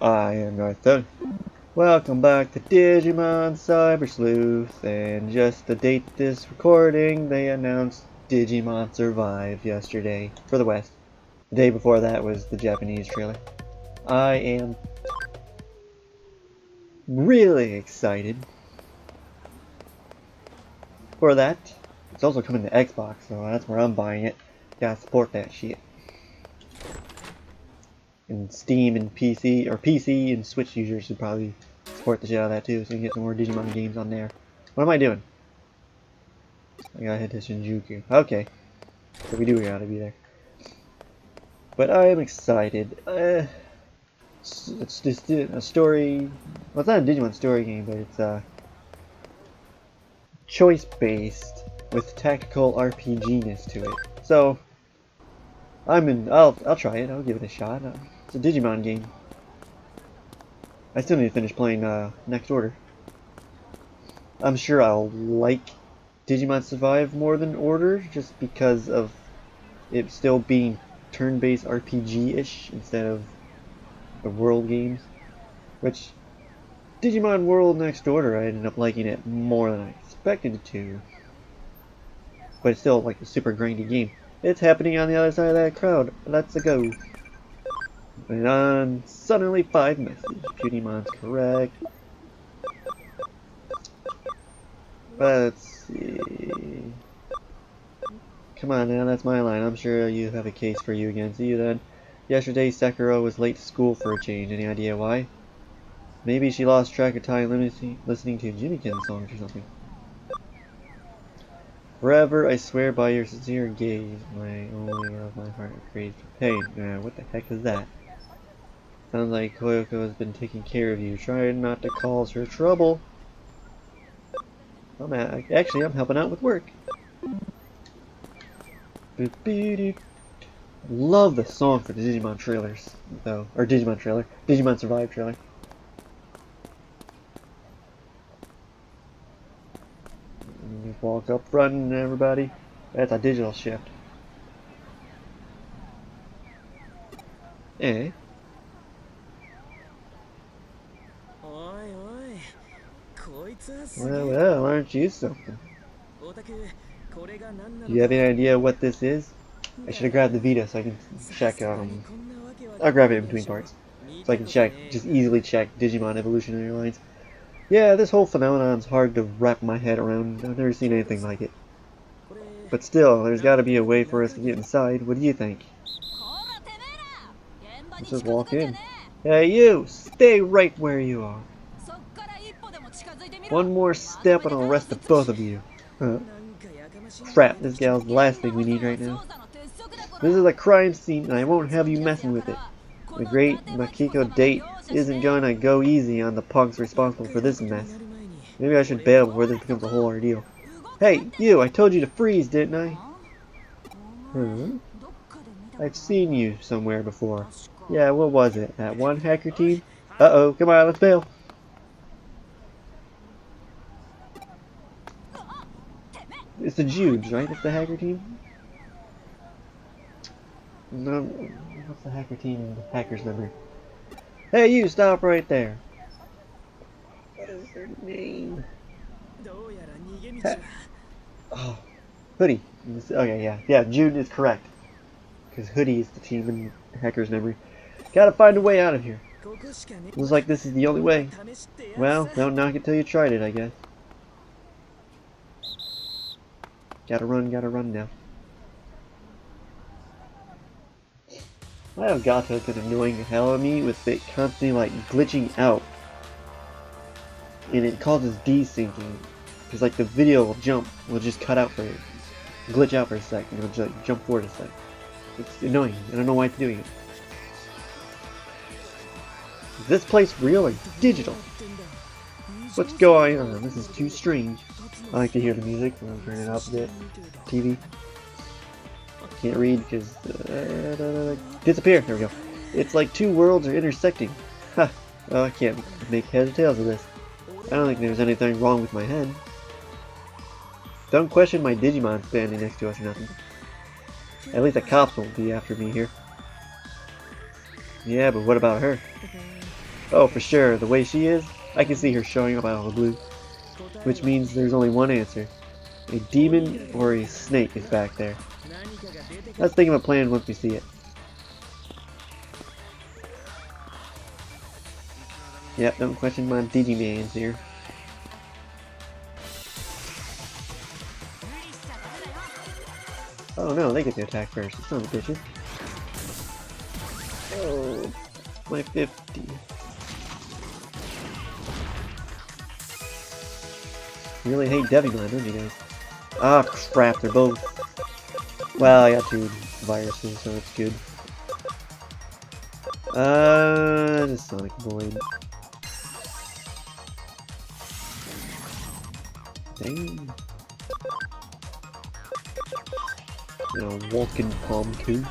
I am North. Welcome back to Digimon Cyber Sleuth, and just the date this recording, they announced Digimon Survive yesterday for the West. The day before that was the Japanese trailer. I am really excited for that. It's also coming to Xbox, so that's where I'm buying it. Gotta support that shit. And Steam and PC, or PC and Switch users should probably support the shit out of that too, so you can get some more Digimon games on there. What am I doing? I gotta hit to Shinjuku. Okay. So we do gotta be there. But I am excited. It's just a story. Well, it's not a Digimon story game, but it's choice-based with tactical RPG-ness to it. So I'll try it. I'll give it a shot. It's a Digimon game. I still need to finish playing Next Order. I'm sure I'll like Digimon Survive more than Order, just because of it still being turn-based RPG-ish instead of the world games. Which, Digimon World Next Order, I ended up liking it more than I expected it to. But it's still like a super grindy game. It's happening on the other side of that crowd. Let's go. And on suddenly 5 message. PewDieMon's correct. Let's see. Come on now, that's my line. I'm sure you have a case for you again. See you then. Yesterday, Sakura was late to school for a change. Any idea why? Maybe she lost track of time listening to Jimmy Ken's songs or something. Forever, I swear by your sincere gaze, my only love, my heart craves for pain. What the heck is that? Sounds like Koyoko has been taking care of you. Try not to cause her trouble. Actually, I'm helping out with work. Love the song for the Digimon trailers, though. Or Digimon trailer. Digimon Survive trailer. Just walk up front, everybody. That's a digital shift. Eh? Well, aren't you something? Do you have any idea what this is? I should have grabbed the Vita so I can check, I'll grab it in between parts. So I can just easily check Digimon evolutionary lines. Yeah, this whole phenomenon's hard to wrap my head around. I've never seen anything like it. But still, there's gotta be a way for us to get inside. What do you think? Let's just walk in. Hey you! Stay right where you are. One more step and I'll arrest the both of you. Crap, this gal's the last thing we need right now. This is a crime scene and I won't have you messing with it. The great Makiko date isn't gonna go easy on the punks responsible for this mess. Maybe I should bail before this becomes a whole ordeal. Hey, you! I told you to freeze, didn't I? I've seen you somewhere before. Yeah, what was it? That one hacker team? Uh-oh, come on, let's bail. It's the Judes, right? It's the hacker team? No, what's the hacker team and the hacker's number? Hey, you, stop right there. What is their name? Oh, Hoodie. Okay, yeah, Jude is correct. Because Hoodie is the team and hacker's memory. Gotta find a way out of here. Looks like this is the only way. Well, don't knock it till you tried it, I guess. Gotta run now. My Elgato has been annoying the hell out of me with it constantly like glitching out. And it causes desyncing. Because like the video will just cut out for it. Glitch out for a sec, and it'll just like, jump forward a sec. It's annoying. I don't know why it's doing it. Is this place real or digital? What's going on? This is too strange. I like to hear the music, so I'll turn it up a bit. TV. Can't read because disappear. There we go. It's like two worlds are intersecting. Ha! Oh, I can't make heads or tails of this. I don't think there's anything wrong with my head. Don't question my Digimon standing next to us or nothing. At least the cops won't be after me here. Yeah, but what about her? Oh, for sure, the way she is, I can see her showing up out of the blue. Which means there's only one answer. A demon or a snake is back there. Let's think of a plan once we see it. Yep, don't question my Digimons here. Oh no, they get to attack first. Son of a bitches. Oh, my 50. You really hate Digimon, don't you guys? Ah, crap, they're both. Well, I got 2 viruses, so it's good. The Sonic Void. Dang. Walking Palm 2.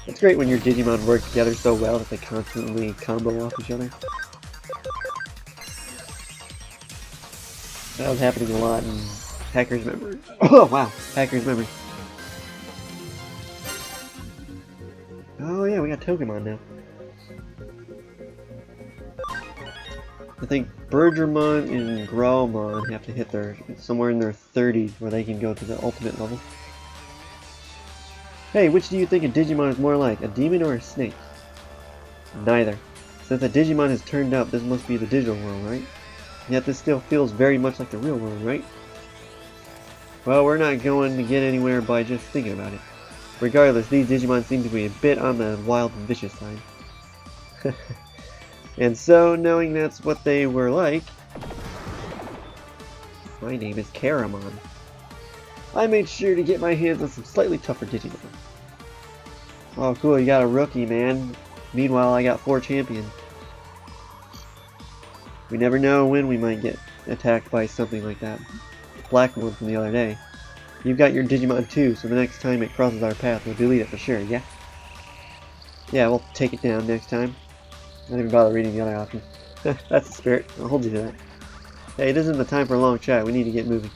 It's great when your Digimon work together so well that they constantly combo off each other. That was happening a lot in Hacker's Memory. Oh wow, Hacker's Memory. Oh yeah, we got Pokemon now. I think Bergermon and Growlmon have to hit their somewhere in their 30s where they can go to the ultimate level. Hey, which do you think a Digimon is more like, a demon or a snake? Neither. Since a Digimon has turned up, this must be the digital world, right? Yet this still feels very much like the real world, right? Well, we're not going to get anywhere by just thinking about it. Regardless, these Digimon seem to be a bit on the wild and vicious side. And so, knowing that's what they were like, my name is Karamon. I made sure to get my hands on some slightly tougher Digimon. Oh cool, you got a rookie, man. Meanwhile, I got 4 champions. We never know when we might get attacked by something like that. Black one from the other day. You've got your Digimon too, so the next time it crosses our path, we'll delete it for sure, yeah? Yeah, we'll take it down next time. Not even bother reading the other option. That's the spirit. I'll hold you to that. Hey, it isn't the time for a long chat. We need to get moving.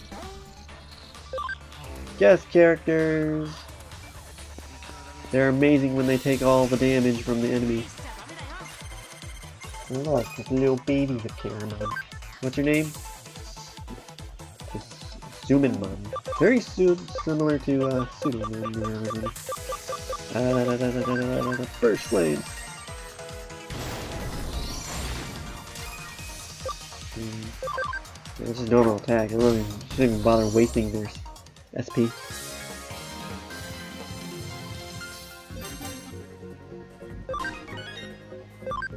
Guest characters. They're amazing when they take all the damage from the enemy. Look, this little baby of Karamon. What's your name? Suminmon. Very similar to Sudomon. First flame. This is normal attack. I shouldn't even bother wasting their SP.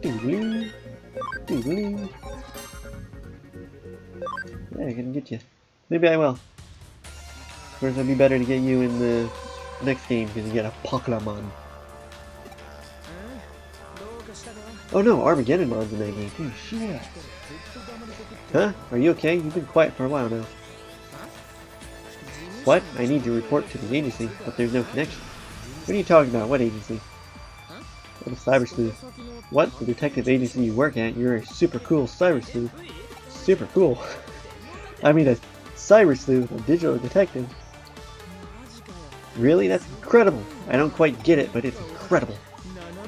Doodly. Doodly. Yeah, I can get you. Maybe I will. Of course, it'd be better to get you in the next game because you get a Pokemon. Oh no, Armageddonmon's in that game too. Shit. Huh? Are you okay? You've been quiet for a while now. What? I need to report to the agency, but there's no connection. What are you talking about? What agency? I'm a cyber sleuth. What? The detective agency you work at? You're a super cool cyber sleuth. Super cool. I mean a cyber sleuth, a digital detective. Really? That's incredible. I don't quite get it, but it's incredible.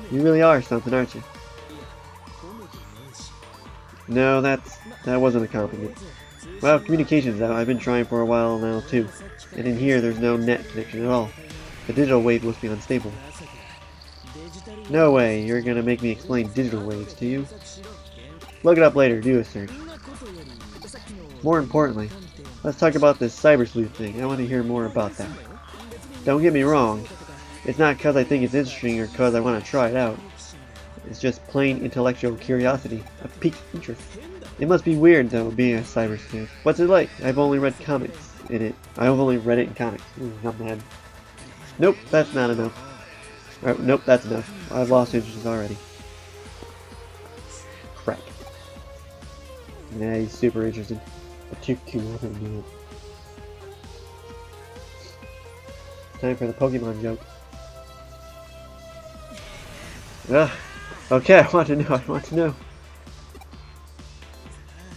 You really are something, aren't you? No, that wasn't a compliment. Well, communications out. I've been trying for a while now too. And in here there's no net connection at all. The digital wave must be unstable. No way, you're gonna make me explain digital waves to you? Look it up later, do a search. More importantly, let's talk about this cyber sleuth thing. I want to hear more about that. Don't get me wrong, it's not because I think it's interesting or because I want to try it out. It's just plain intellectual curiosity, a piqued interest. It must be weird though, being a cyber sleuth. What's it like? I've only read comics in it. I've only read it in comics. I'm mad. Nope, that's not enough. Alright, nope, that's enough. I've lost interest already. Crap. Yeah, he's super interested. But too cool to do it. Time for the Pokemon joke. Ugh. Okay, I want to know.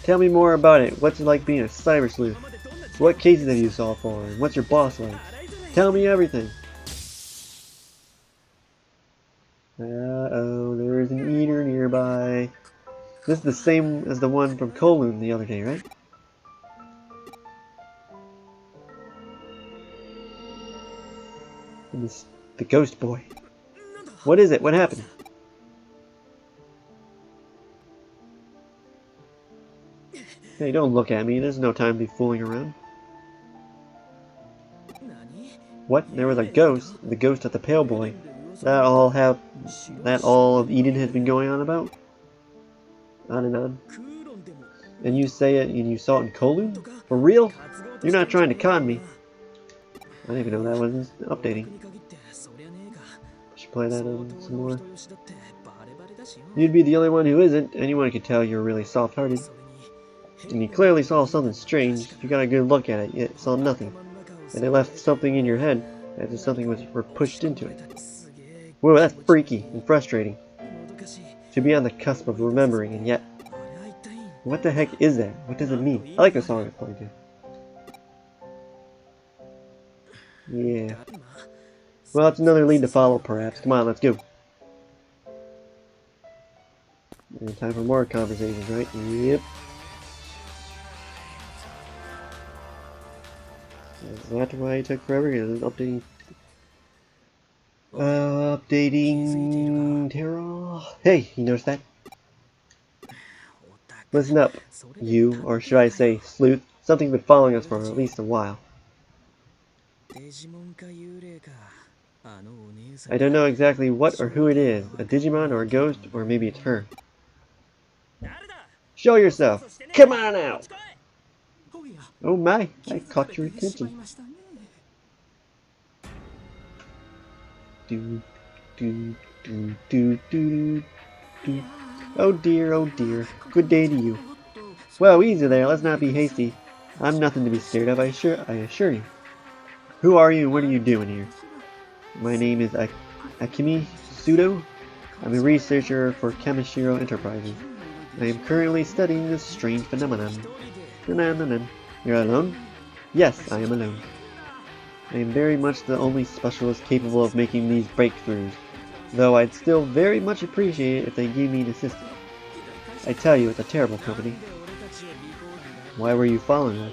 Tell me more about it. What's it like being a cyber sleuth? What cases have you solved for? And what's your boss like? Tell me everything. Uh-oh, there's an eater nearby. This is the same as the one from Kowloon the other day, right? And this, the ghost boy. What is it? What happened? Hey, don't look at me. There's no time to be fooling around. What? There was a ghost? The ghost of the pale boy. That all of Eden has been going on about? On and on. And you say it and you saw it in Kowloon? For real? You're not trying to con me. I didn't even know that was updating. Should play that some more. You'd be the only one who isn't. Anyone could tell you're really soft-hearted. And you clearly saw something strange. If you got a good look at it, you saw nothing. And it left something in your head as if something was pushed into it. Whoa, that's freaky and frustrating. To be on the cusp of remembering, and yet... What the heck is that? What does it mean? I like the song it's playing too. Yeah. Well, it's another lead to follow, perhaps. Come on, let's go. And time for more conversations, right? Yep. Is that why it took forever? Is it updating? Updating Terra. Hey, you noticed that? Listen up, you, or should I say, Sleuth. Something's been following us for at least a while. I don't know exactly what or who it is. A Digimon or a ghost, or maybe it's her. Show yourself! Come on out! Oh my, I caught your attention. Do, do, do, do, do, do. Oh dear, good day to you. Well, easy there, let's not be hasty. I'm nothing to be scared of, I assure you. Who are you and what are you doing here? My name is Akimi Sudo. I'm a researcher for Kamishiro Enterprises. I am currently studying this strange phenomenon. You're alone? Yes, I am alone. I am very much the only specialist capable of making these breakthroughs, though I'd still very much appreciate it if they gave me an assistant. I tell you, it's a terrible company. Why were you following us?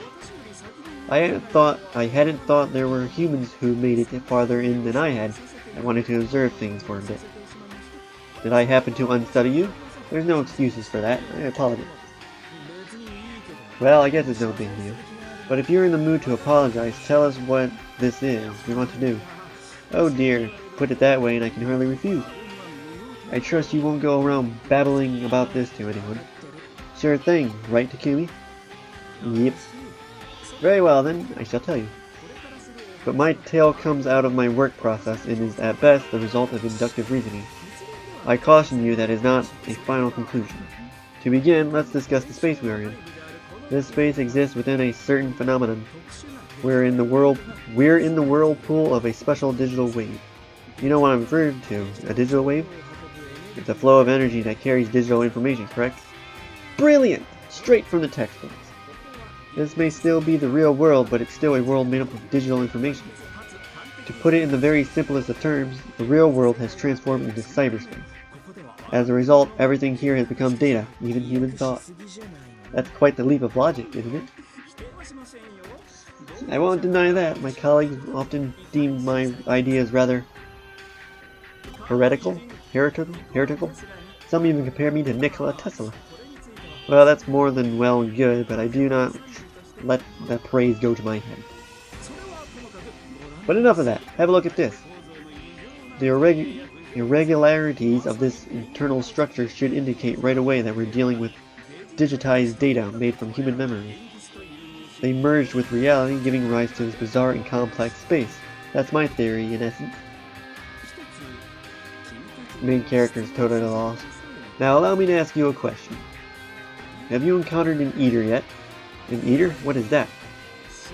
I hadn't thought there were humans who made it farther in than I had. I wanted to observe things for a bit. Did I happen to unstudy you? There's no excuses for that. I apologize. Well, I guess it's no big deal. But if you're in the mood to apologize, tell us what this is we want to do. Oh dear, put it that way and I can hardly refuse. I trust you won't go around babbling about this to anyone. Sure thing, right Takumi? Yep. Very well then, I shall tell you. But my tale comes out of my work process and is at best the result of inductive reasoning. I caution you that is not a final conclusion. To begin, let's discuss the space we are in. This space exists within a certain phenomenon. We're in the whirlpool of a special digital wave. You know what I'm referring to, a digital wave? It's a flow of energy that carries digital information, correct? Brilliant! Straight from the textbooks. This may still be the real world, but it's still a world made up of digital information. To put it in the very simplest of terms, the real world has transformed into cyberspace. As a result, everything here has become data, even human thought. That's quite the leap of logic, isn't it? I won't deny that. My colleagues often deem my ideas rather heretical. Some even compare me to Nikola Tesla. Well, that's more than well and good, but I do not let that praise go to my head. But enough of that. Have a look at this. The irregularities of this internal structure should indicate right away that we're dealing with digitized data made from human memory. They merged with reality, giving rise to this bizarre and complex space. That's my theory, in essence. Main character is totally lost. Now allow me to ask you a question. Have you encountered an eater yet? An eater? What is that?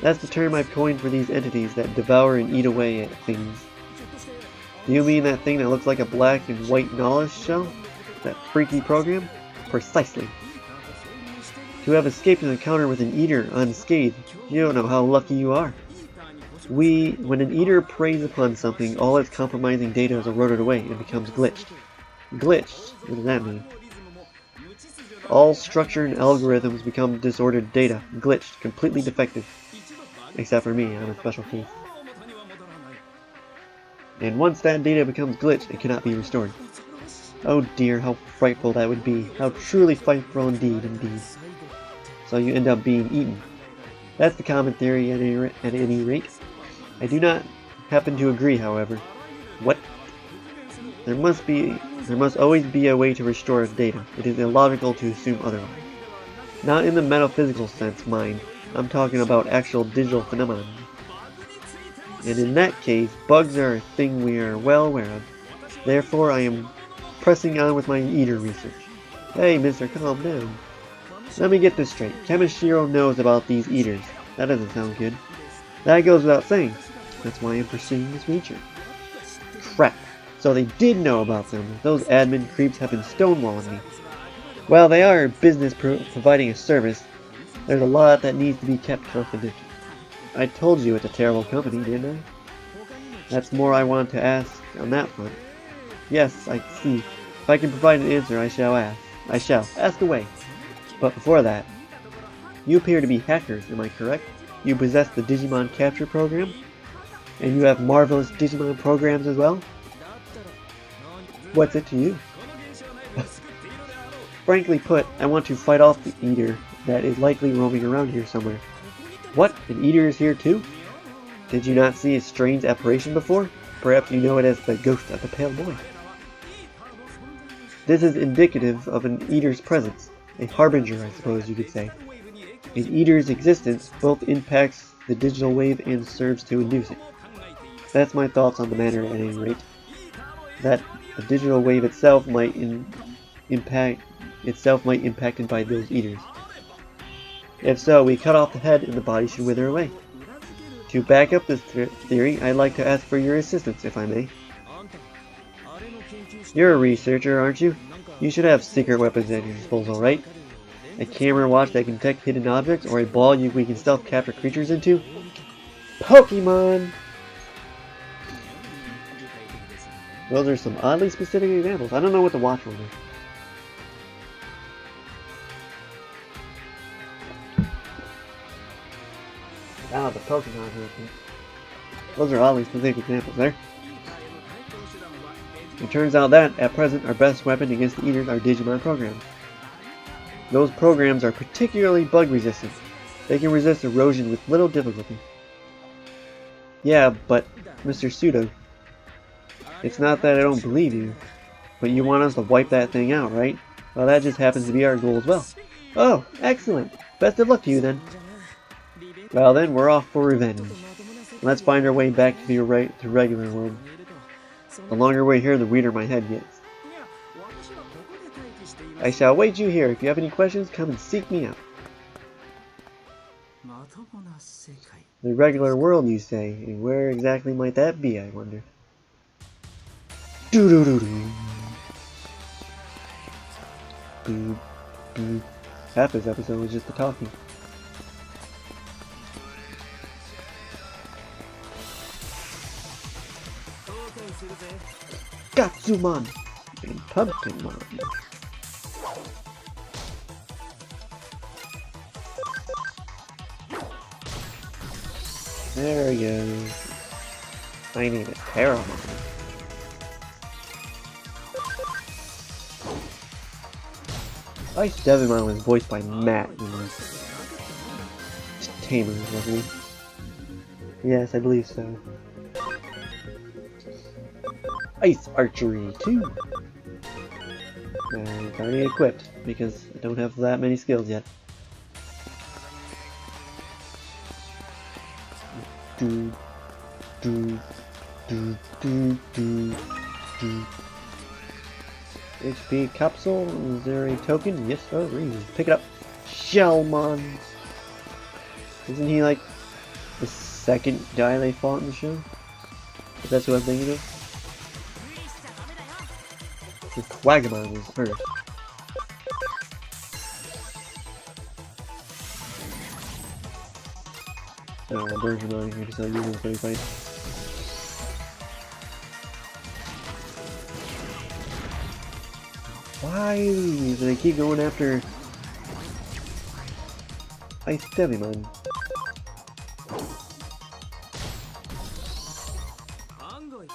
That's the term I've coined for these entities that devour and eat away at things. Do you mean that thing that looks like a black and white knowledge shell? That freaky program? Precisely. To have escaped an encounter with an eater unscathed, you don't know how lucky you are. When an eater preys upon something, all its compromising data is eroded away and becomes glitched. Glitched? What does that mean? All structure and algorithms become disordered data. Glitched. Completely defective. Except for me, I'm a special case. And once that data becomes glitched, it cannot be restored. Oh dear, how frightful that would be. How truly frightful indeed. So you end up being eaten. That's the common theory at any rate. I do not happen to agree, however. What? There must always be a way to restore data. It is illogical to assume otherwise. Not in the metaphysical sense, mind. I'm talking about actual digital phenomena. And in that case, bugs are a thing we are well aware of. Therefore, I am pressing on with my eater research. Hey, mister, calm down. Let me get this straight. Chemishiro knows about these eaters. That doesn't sound good. That goes without saying. That's why I'm pursuing this research. Crap. So they did know about them. Those admin creeps have been stonewalling me. Well, they are a business providing a service. There's a lot that needs to be kept confidential. I told you it's a terrible company, didn't I? That's more I want to ask on that front. Yes, I see. If I can provide an answer, I shall ask. I shall. Ask away. But before that, you appear to be hackers, am I correct? You possess the Digimon capture program? And you have marvelous Digimon programs as well? What's it to you? Frankly put, I want to fight off the eater that is likely roaming around here somewhere. What? An eater is here too? Did you not see a strange apparition before? Perhaps you know it as the ghost of the pale boy. This is indicative of an eater's presence. A harbinger, I suppose you could say. An eater's existence both impacts the digital wave and serves to induce it. That's my thoughts on the matter at any rate. That the digital wave itself might impacted by those eaters. If so, we cut off the head and the body should wither away. To back up this theory, I'd like to ask for your assistance, if I may. You're a researcher, aren't you? You should have secret weapons at your disposal, right? A camera watch that can detect hidden objects, or a ball we can stealth capture creatures into? Pokemon! Those are some oddly specific examples. I don't know what the watch one is. Ah, the Pokemon here. Those are oddly specific examples there. It turns out that, at present, our best weapon against the eaters are Digimon programs. Those programs are particularly bug resistant. They can resist erosion with little difficulty. Yeah, but, Mr. Pseudo, it's not that I don't believe you, but you want us to wipe that thing out, right? Well, that just happens to be our goal as well. Oh, excellent! Best of luck to you then. Well then, we're off for revenge. Let's find our way back to the regular world. The longer we're here, the weirder my head gets. I shall await you here. If you have any questions, come and seek me out. The regular world, you say? And where exactly might that be, I wonder? Doo-doo-doo-doo. Boop, boop. Half this episode was just the talking. Gatsumon and Pumpkinmon. There he goes. My name is Paramon. Ice Devimon was voiced by Matt in Tamers, wasn't he? Yes, I believe so. Ice Archery 2. It's already equipped because I don't have that many skills yet. Do, do, do, do, do, do. HP capsule. Is there a token? Yes, oh, pick it up. Shellmon. Isn't he like the second guy they fought in the show? If that's what I'm thinking of. The Quagamon was first. Digimon here to sell you in the fight. Why do they keep going after Ice Digimon?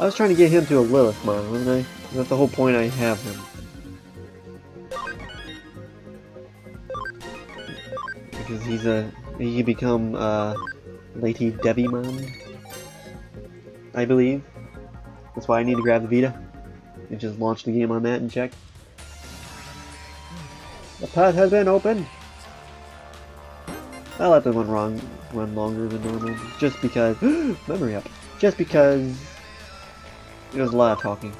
I was trying to get him to a Lilithmon, wasn't I? That's the whole point I have him. Because he can become Lady Devimon, I believe. That's why I need to grab the Vita and just launch the game on that and check. The path has been opened. I let the one run longer than normal, just because memory up. Just because there's a lot of talking.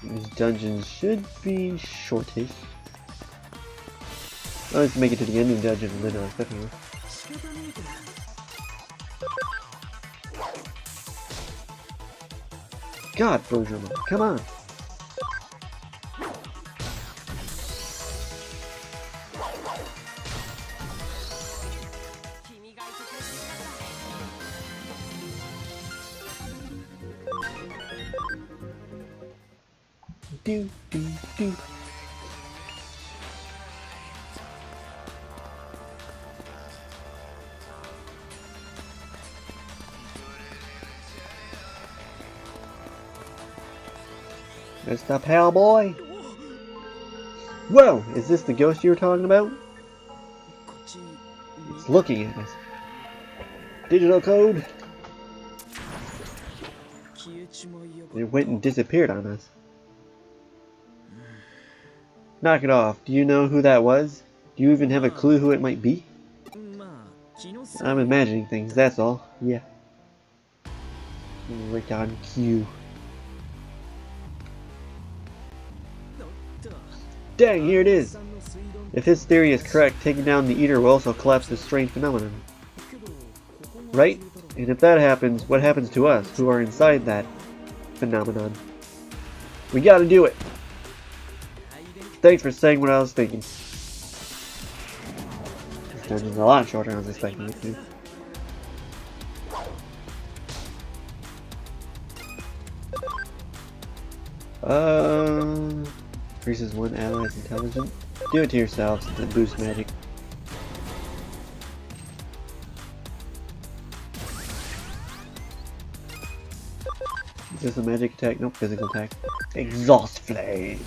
These dungeons should be shortish. Let's make it to the ending dungeon and then I'll step here. God, Brojama, come on! Do, do, do. There's the pale boy. Whoa! Is this the ghost you were talking about? It's looking at us. Digital code. It went and disappeared on us. Knock it off. Do you know who that was? Do you even have a clue who it might be? I'm imagining things, that's all. Yeah. Right on cue. Dang, here it is! If his theory is correct, taking down the Eater will also collapse this strange phenomenon. Right? And if that happens, what happens to us, who are inside that phenomenon? We gotta do it! Thanks for saying what I was thinking. This dungeon's a lot shorter than I was expecting it to. Increases one ally's intelligence. Do it to yourselves to boost magic. Is this a magic attack? Nope, physical attack. Exhaust flame!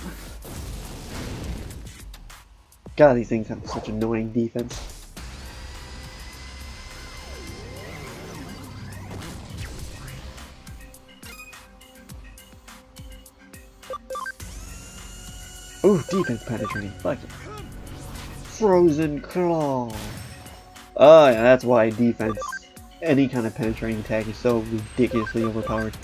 God, these things have such annoying defense. Ooh, defense penetrating. Fuck it. Frozen claw. Oh yeah, that's why defense, any kind of penetrating attack is so ridiculously overpowered.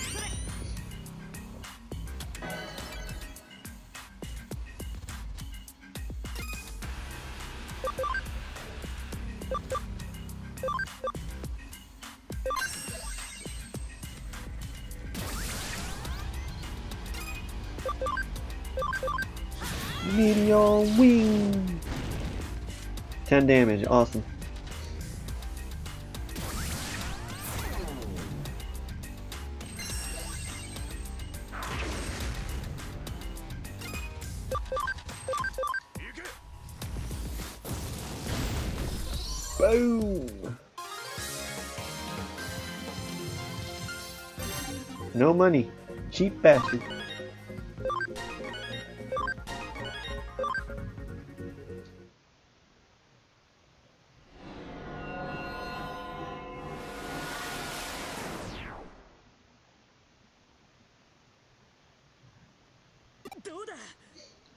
Meteor wing! 10 damage, awesome. Boom! No money. Cheap bastard.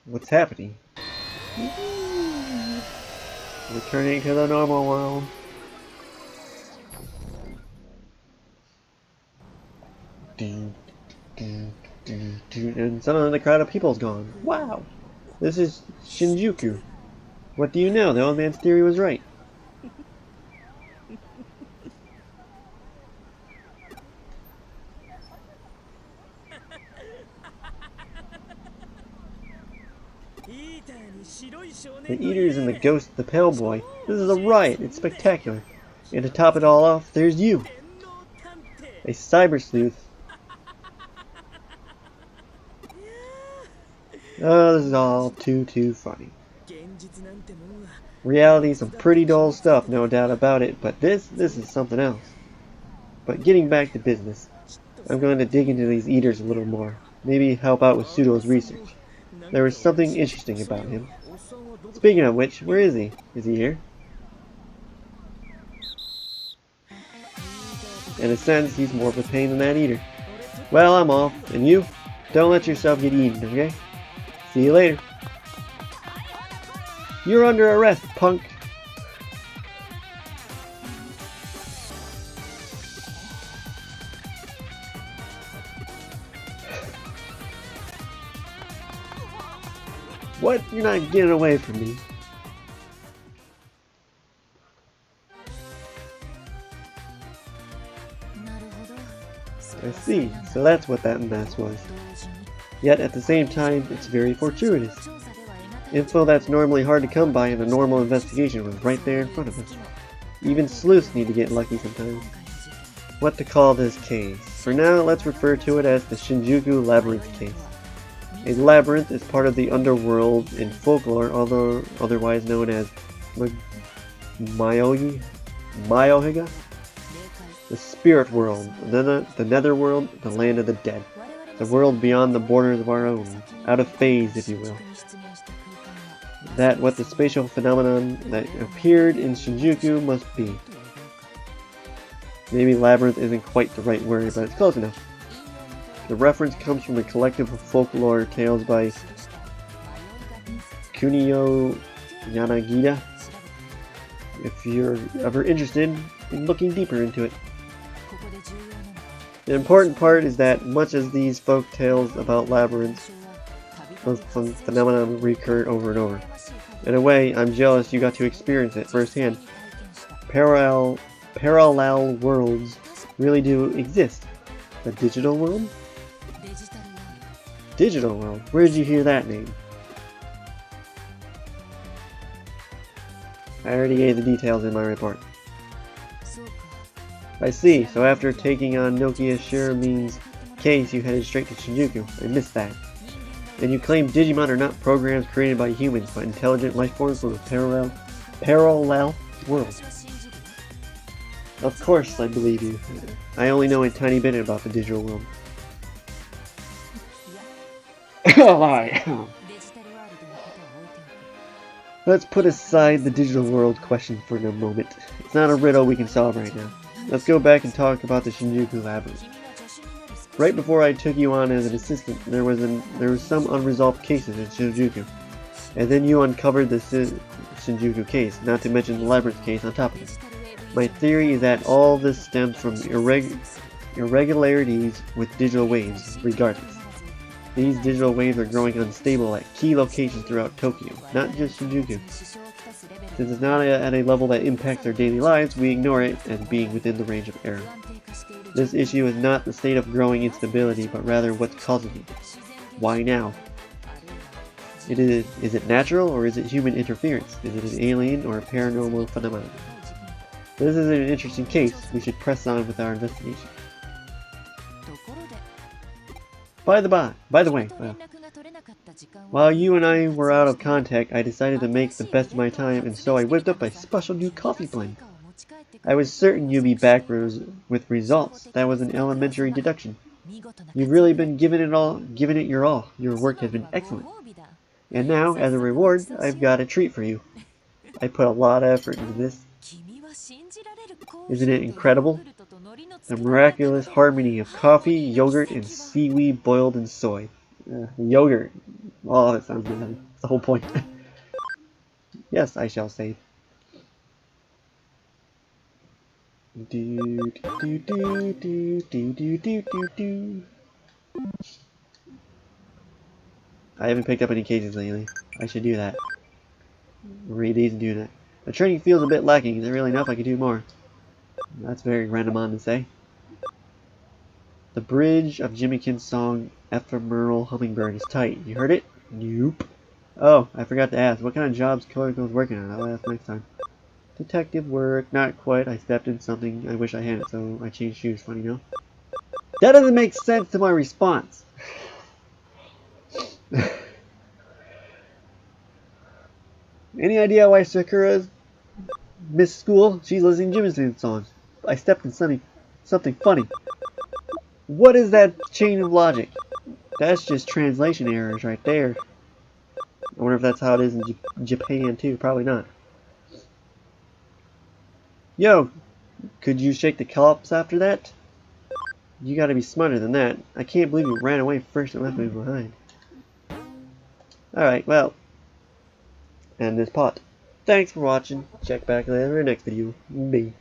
What's happening? Returning to the normal world. And suddenly the crowd of people's gone. Wow! This is Shinjuku. What do you know? The old man's theory was right. The eaters and the ghost of the pale boy. This is a riot. It's spectacular. And to top it all off, there's you. A cyber sleuth. Oh, this is all too funny. Reality, some pretty dull stuff, no doubt about it, but this is something else. But getting back to business, I'm going to dig into these eaters a little more. Maybe help out with Pseudo's research. There was something interesting about him. Speaking of which, where is he? Is he here? In a sense, he's more of a pain than that eater. Well, I'm off, and you? Don't let yourself get eaten, okay? See you later. You're under arrest, punk. What? You're not getting away from me. I see. So that's what that mess was. Yet at the same time, it's very fortuitous. Info that's normally hard to come by in a normal investigation was right there in front of us. Even sleuths need to get lucky sometimes. What to call this case? For now, let's refer to it as the Shinjuku Labyrinth case. A labyrinth is part of the underworld in folklore, although otherwise known as Myohiga, the spirit world, the netherworld, the land of the dead, the world beyond the borders of our own, out of phase, if you will. That what the spatial phenomenon that appeared in Shinjuku must be. Maybe labyrinth isn't quite the right word, but it's close enough. The reference comes from a collective of folklore tales by Kunio Yanagida, if you're ever interested in looking deeper into it. The important part is that much as these folk tales about labyrinths, those phenomena recur over and over. In a way, I'm jealous you got to experience it firsthand. Parallel worlds really do exist. The digital world? Digital world? Where did you hear that name? I already gave the details in my report. I see, so after taking on Nokia Shiramin's case, you headed straight to Shinjuku. I missed that. And you claim Digimon are not programs created by humans, but intelligent life forms from a parallel world. Of course, I believe you. I only know a tiny bit about the digital world. Oh my! Let's put aside the digital world question for a moment. It's not a riddle we can solve right now. Let's go back and talk about the Shinjuku Labyrinth. Right before I took you on as an assistant, there was some unresolved cases in Shinjuku. And then you uncovered the Shinjuku case, not to mention the Labyrinth case on top of it. My theory is that all this stems from irregularities with digital waves, regardless. These digital waves are growing unstable at key locations throughout Tokyo, not just Shinjuku. Since it's not at a level that impacts our daily lives, we ignore it as being within the range of error. This issue is not the state of growing instability, but rather what's causing it. Why now? Is it natural, or is it human interference? Is it an alien or a paranormal phenomenon? This is an interesting case. We should press on with our investigation. By the way, while you and I were out of contact, I decided to make the best of my time, and so I whipped up a special new coffee blend. I was certain you'd be back with results. That was an elementary deduction. You've really been giving it your all. Your work has been excellent. And now, as a reward, I've got a treat for you. I put a lot of effort into this. Isn't it incredible? The miraculous harmony of coffee, yogurt, and seaweed boiled in soy. Yogurt. Oh, that sounds good. That's the whole point. Yes, I shall save. I haven't picked up any cases lately. I should do that. Read these and do that. The training feels a bit lacking. Is there really enough? I could do more. That's very random to say. The bridge of Jimmykin's song Ephemeral Hummingbird is tight. You heard it? Nope. Oh, I forgot to ask. What kind of jobs Koiko's working on? I'll ask next time. Detective work. Not quite. I stepped in something I wish I hadn't, so I changed shoes. Funny, no? That doesn't make sense to my response. Any idea why Sakura's missed school? She's listening to Jimin's songs. I stepped in something funny. What is that chain of logic? That's just translation errors right there. I wonder if that's how it is in Japan too. Probably not. Yo, could you shake the cops after that? You gotta be smarter than that. I can't believe you ran away first and left me behind. Alright, well. And this pot. Thanks for watching. Check back later in the next video. Bye.